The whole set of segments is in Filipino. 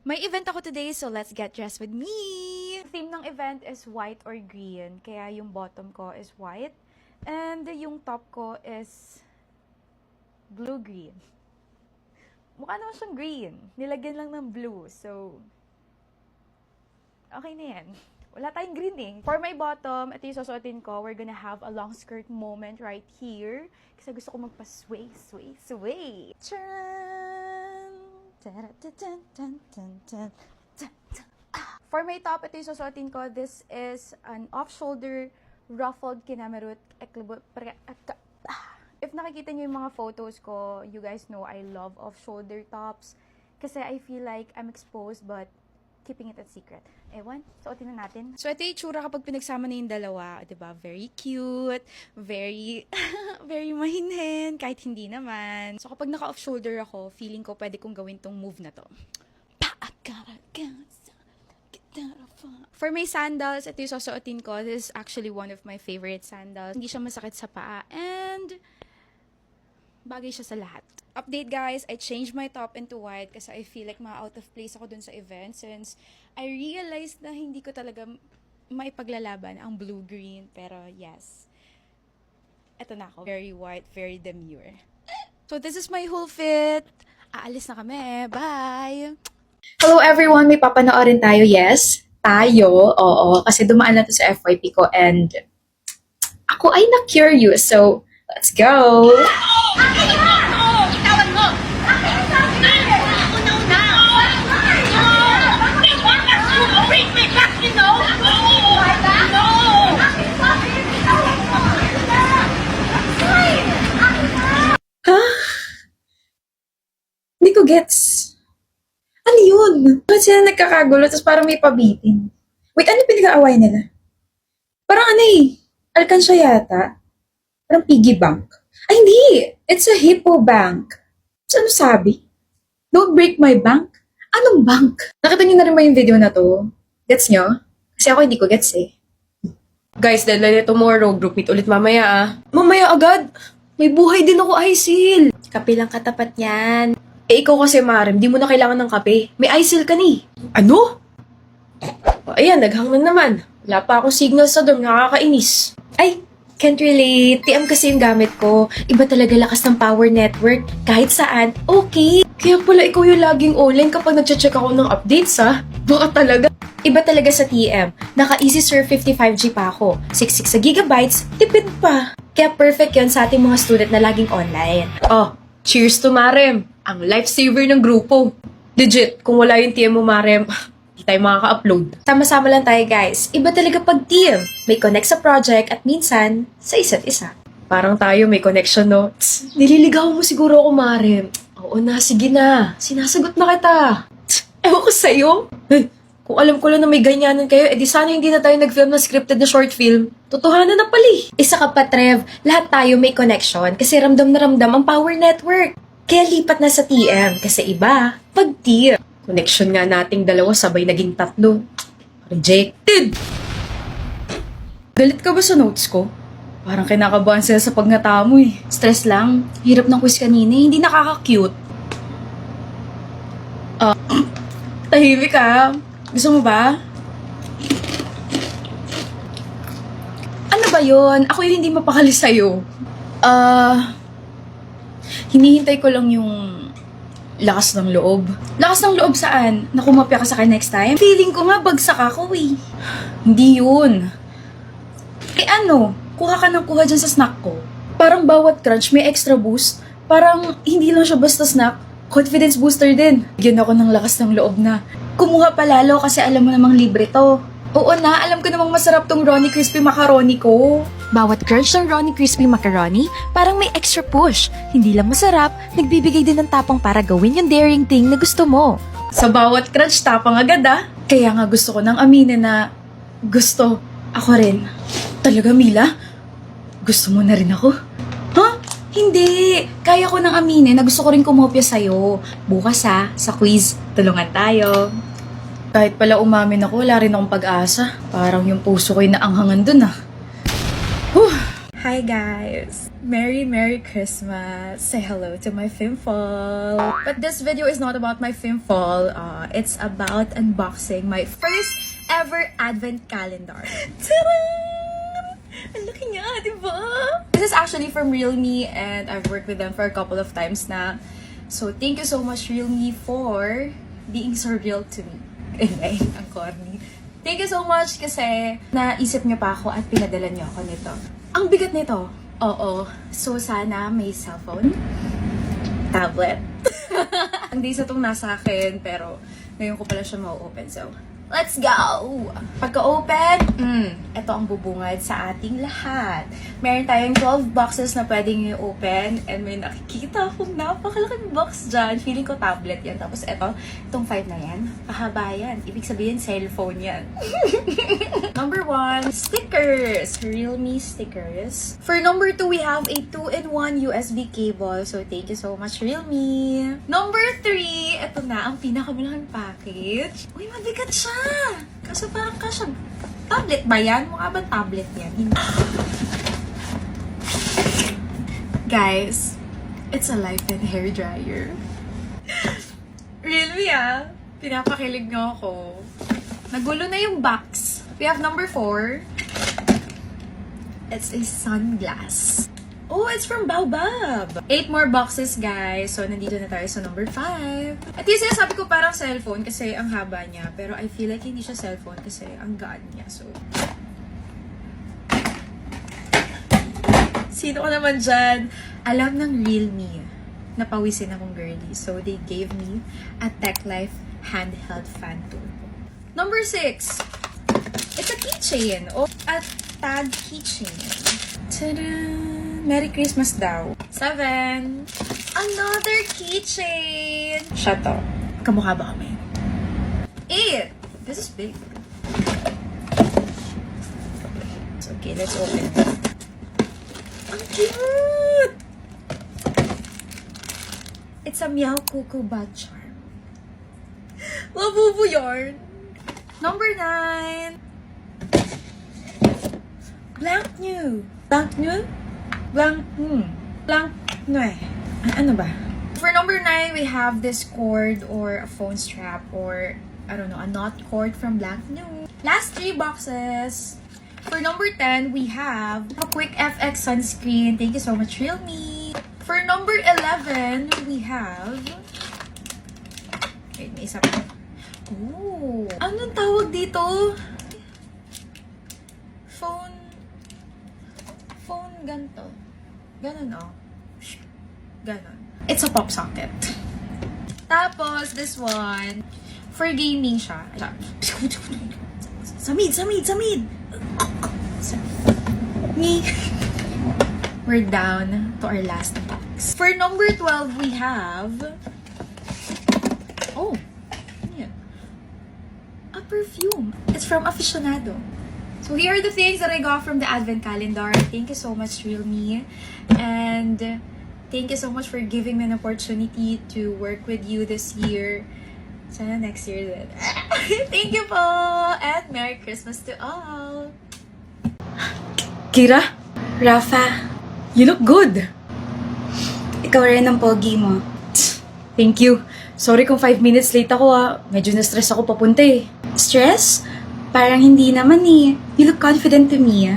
May event ako today, so let's get dressed with me! Theme ng event is white or green, kaya yung bottom ko is white, and yung top ko is blue-green. Mukha naman siyang green. Nilagyan lang ng blue, so okay na yan. Wala tayong green eh. For my bottom, ito yung susuotin ko. We're gonna have a long skirt moment right here. Kasi gusto ko magpa-sway, sway, sway. Charan! For my top, ito yung susuotin ko. This is an off-shoulder ruffled kinamerut. If nakikita niyo yung mga photos ko, you guys know I love off-shoulder tops. Kasi I feel like I'm exposed but keeping it a secret. Ewan, suotin na natin. So, ito yung tsura kapag pinagsama na yung dalawa. Diba? Very cute, very, very mahinhin, kahit hindi naman. So, kapag naka-off-shoulder ako, feeling ko pwede kong gawin tong move na to. For my sandals, ito yung susuotin ko. This is actually one of my favorite sandals. Hindi siya masakit sa paa. And bagay siya sa lahat. Update guys, I changed my top into white kasi I feel like out of place ako dun sa event since I realized na hindi ko talaga maipaglalaban ang blue-green. Pero yes, eto na ako. Very white, very demure. So this is my whole fit. Aalis na kami. Bye! Hello everyone, may papanoorin tayo, yes? Tayo, oo, kasi dumaan na to sa FYP ko and ako ay na-curious, so let's go! Hindi ko gets. Ano yun? Bakit sila nagkakagulo tapos parang may pabitin? Wait, ano pinag-aaway nila? Parang ano eh, alkansya yata. Parang piggy bank. Ay hindi! It's a hippo bank. So, ano sabi? Don't break my bank? Anong bank? Nakita niyo na rin ba yung video na to? Gets nyo? Kasi ako hindi ko gets eh. Guys, deadline na tomorrow. Group meet ulit mamaya ah. Mamaya agad? May buhay din ako, Isil. Kape lang katapat yan. Eh ikaw kasi, Marem, di mo na kailangan ng kape. May Isil ka ni. Ano? O, ayan, naghang na naman. Wala pa akong signal sa dorm, nakakainis. Ay, can't relate. TM kasi yung gamit ko. Iba talaga lakas ng power network. Kahit saan, okay. Kaya pala ikaw yung laging online kapag nag-check ako ng updates ha. Baka talaga. Iba talaga sa TM. Naka-easy surf 55G pa ako. 66 sa gigabytes, tipid pa. Kaya perfect yon sa ating mga student na laging online. Oh, cheers to Marem. Ang lifesaver ng grupo. Legit, kung wala yung TM mo, Marem, hindi tayo makaka-upload. Sama-sama lang tayo guys. Iba talaga pag team. May connect sa project at minsan sa isa't isa. Parang tayo may connection, no? Tss, nililigaw mo siguro ako, Marem. Oo na, sige na. Sinasagot na kita. Tss, ewan ko sa'yo. Eh, kung alam ko lang na may ganyanan kayo, edi sana hindi na tayo nag-film ng scripted na short film. Totohanan na pala eh. Isa ka pa, Trev. Lahat tayo may connection kasi ramdam na ramdam ang power network. Kaya lipat na sa TM kasi iba pag team. Connection nga nating dalawa sabay naging tatlo. Rejected! Galit ka ba sa notes ko? Parang kinakabahan sila sa pagngata mo eh. Stress lang. Hirap ng quiz kanina, hindi nakaka-cute. Tahimik ka. Gusto mo ba? Ano ba yon? Ako yung hindi mapakali sa'yo. Hinihintay ko lang yung lakas ng loob. Lakas ng loob saan? Na kumapya ka sa akin next time? Feeling ko nga bagsak ako eh. Hindi yun. Eh ano? Kuha ka ng kuha dyan sa snack ko. Parang bawat crunch may extra boost. Parang hindi lang siya basta snack. Confidence booster din. Bigyan ako ng lakas ng loob na kumuha pa lalo kasi alam mo namang libre to. Oo na, alam ko namang masarap tong Ronnie Crispy Macaroni ko. Bawat crunch ng Ronnie Crispy Macaroni, parang may extra push. Hindi lang masarap, nagbibigay din ng tapang para gawin yung daring thing na gusto mo. Sa bawat crunch, tapang agad ah. Kaya nga gusto ko nang aminin na gusto ako rin. Talaga, Mila? Gusto mo na rin ako? Huh? Hindi. Kaya ko nang aminin na gusto ko rin kumopya sa'yo. Bukas sa quiz, tulungan tayo. Kahit pala umamin ako, wala rin akong pag-asa. Parang yung puso ko'y naanghangan dun ah. Hi guys! Merry Christmas! Say hello to my Fimfall! But this video is not about my Fimfall. It's about unboxing my first ever advent calendar. Ta-da! Ang laki nga, diba? This is actually from Realme and I've worked with them for a couple of times na. So thank you so much Realme for being so real to me. Anyway, ang corny. Thank you so much kasi naisip niyo pa ako at pinadala niyo ako nito. Ang bigat nito. Oo. So, sana may cellphone, tablet. Hindi sa itong nasa akin, pero ngayon ko pala siya ma-open. So, let's go! Pagka-open, ito ang bubungad sa ating lahat. Meron tayong 12 boxes na pwedeng i-open and may nakikita akong napakalaking box dyan. Feeling ko tablet yan. Tapos itong 5 na yan, pahaba yan. Ibig sabihin, cellphone yan. Number 1, stickers. Realme stickers. For number 2, we have a 2-in-1 USB cable. So, thank you so much, Realme. Number 3, ito na ang pinakamalaking package. Uy, mabigat siya! Kaso parang kasya. Tablet ba yan? Mukha ba tablet yan? Hindi. Guys, it's a life and hair dryer. Really pinapakilig nga ako. Nagulo na yung box. We have number 4. It's a sunglass. Oh, it's from Baobab. 8 more boxes, guys. So, nandito na tayo sa number 5. At yung sinasabi ko parang cellphone kasi ang haba niya. Pero I feel like hindi siya cellphone kasi ang gaan niya. So, sino ka naman dyan? Alam ng Realme na pawisin akong girly. So, they gave me a Tech Life handheld fan tool. Number 6. It's a keychain. O, a tag keychain. Ta-da! Merry Christmas daw. 7. Another keychain. Shut up. Kamukha ba kami? 8. This is big. Okay, let's open it. Ang cute! It's a Meow Cuckoo bag charm. Mabubu yarn. Number 9. Blank new. Blank new? Blank no eh. Ano ba? For number 9, we have this cord or a phone strap or, I don't know, a knot cord from Blank New. Last 3 boxes. For number 10, we have a Quick FX sunscreen. Thank you so much, Realme. For number 11, we have... Wait, may isa pa. Ooh. Anong tawag dito? Phone ganito. Ganon, oh. Ganon. It's a pop socket. Tapos, this one, for gaming siya. Samid! Me. We're down to our last box. For number 12, we have... Oh! Ano yan? A perfume. It's from Aficionado. So here are the things that I got from the Advent calendar. Thank you so much, Realme. And thank you so much for giving me an opportunity to work with you this year. Sana next year din. Thank you po! And Merry Christmas to all! Kira, Rafa, you look good. ikaw rin ang pogi mo. Thank you. Sorry kung 5 minutes late ako Medyo na-stress ako papunta eh. Stress? Parang hindi naman eh. You look confident to me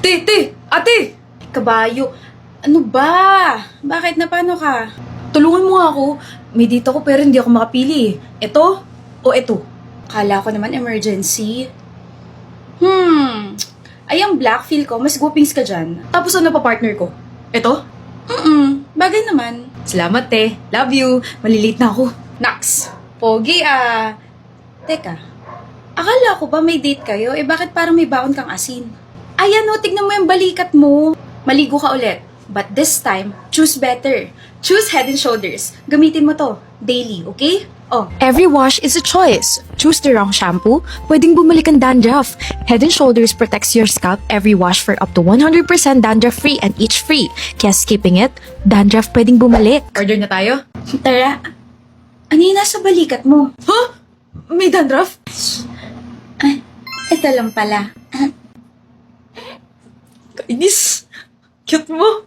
Ate! Kabayo, ano ba? Bakit na paano ka? Tulungan mo nga ako. May date ako pero hindi ako makapili eh. Ito o ito? Kala ko naman emergency. Ay, ang black feel ko, mas gupings ka dyan. Tapos ano pa partner ko? Ito? Bagay naman. Salamat Love you. Malilate na ako. Nax, pogi Teka, akala ko ba may date kayo? Bakit parang may baon kang asin? Ayan tignan mo yung balikat mo. Maligo ka ulit. But this time, choose better. Choose Head & Shoulders. Gamitin mo to daily, okay? Oh, Every wash is a choice. Choose the wrong shampoo, pwedeng bumalik ang dandruff. Head & Shoulders protects your scalp every wash for up to 100% dandruff-free and itch-free. Kaya skipping it, dandruff pwedeng bumalik. Order na tayo? tara. Ano yung nasa balikat mo? Huh? May dandruff? Ito lang pala. Kainis. Cute mo.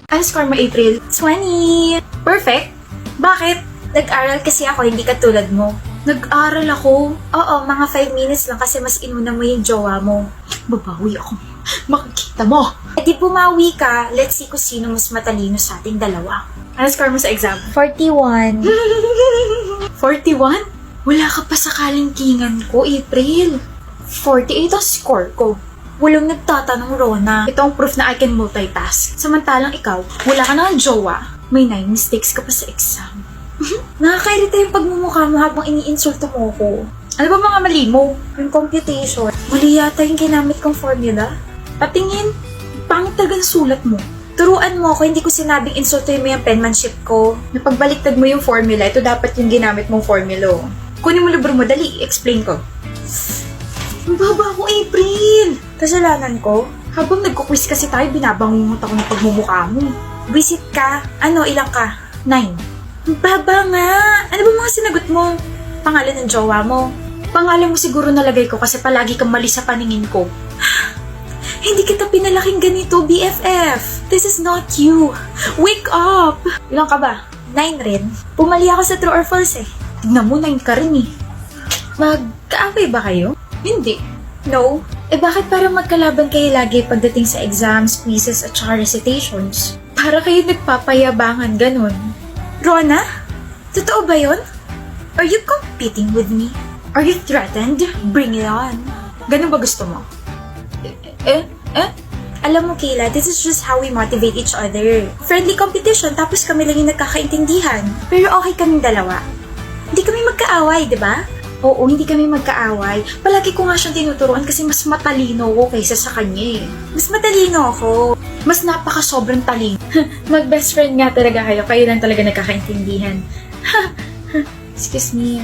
Ano score mo, April? 20! Perfect! Bakit? Nag-aral kasi ako, hindi katulad mo. Nag-aral ako? Oo, mga 5 minutes lang kasi mas inuna mo yung jowa mo. Babawi ako. Makikita mo. E di pumawi ka, let's see kung sino mas matalino sa ating dalawa. Ano score mo sa exam? 41. 41? Wala ka pa sa kalingkingan ko, April. 48 ang score ko. Walang nagtatanong, Rona. Ito ang proof na I can multitask. Samantalang ikaw, wala ka na ng jowa. May 9 mistakes ka pa sa exam. Nakakairita yung pagmumukha mo habang iniinsulto mo ko. Ano ba mga mali mo? Yung computation. Mali yata yung ginamit kong formula. Patingin, pangit talaga ng sulat mo. Turuan mo ako, hindi ko sinabing insultuhin mo yung penmanship ko. Napagbaliktad mo yung formula, ito dapat yung ginamit mong formula. Kunin mo libro mo, dali, explain ko. Ang baba ko, April! Kasalanan ko? Habang nagko-quiz kasi tayo, binabangungot ako ng pagmumukha mo. Visit ka? Ano, ilang ka? 9. Ang baba nga! Ano ba mga sinagot mo? Pangalan ng jowa mo? Pangalan mo siguro nalagay ko kasi palagi kang mali sa paningin ko. Hindi kita pinalaking ganito, BFF! This is not you! Wake up! Ilang ka ba? 9 rin. Pumali ako sa true or false eh. Tignan mo, 9 ka rin eh. Magkaaway ba kayo? Hindi. No? Eh bakit parang magkalaban kayo lagi pagdating sa exams, quizzes, at saka recitations? Para kayo nagpapayabangan, ganun. Rona? Totoo ba yun? Are you competing with me? Are you threatened? Bring it on. Ganun ba gusto mo? Alam mo, Kayla, this is just how we motivate each other. Friendly competition, tapos kami lang yung nagkakaintindihan. Pero okay kaming dalawa. Hindi kami magkaaway, di ba? Oo, hindi kami magkaaway. Palagi ko nga siyang tinuturuan kasi mas matalino ko kaysa sa kanya eh. Mas matalino ako. Mas napaka-sobrang talino. Mag-best friend nga talaga kayo. Kayo lang talaga nagkakaintindihan. Excuse me.